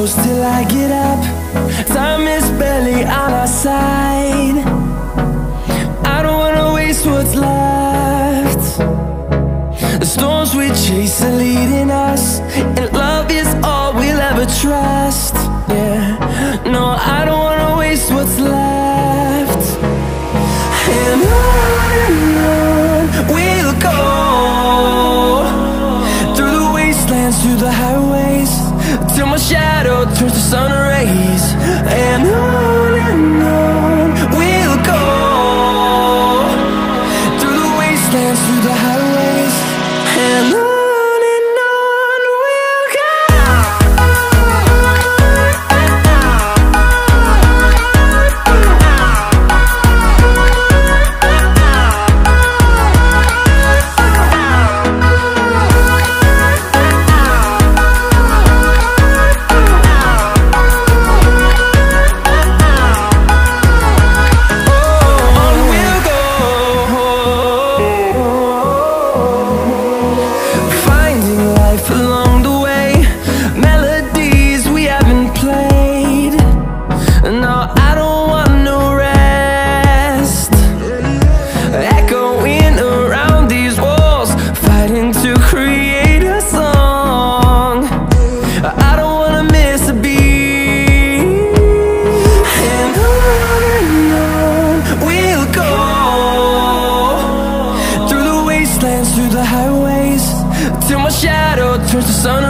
close till I get up. Time is barely on our side. I don't wanna waste what's left. The storms we chase are leading us, and love is all we'll ever trust. Yeah, no, I don't wanna waste what's left. And on we'll go, through the wastelands, through the highways, till my shadow turns to sun rays. And on we'll go, through the wastelands, through the highways, and on we'll go. Through the highways, till my shadow turns to sun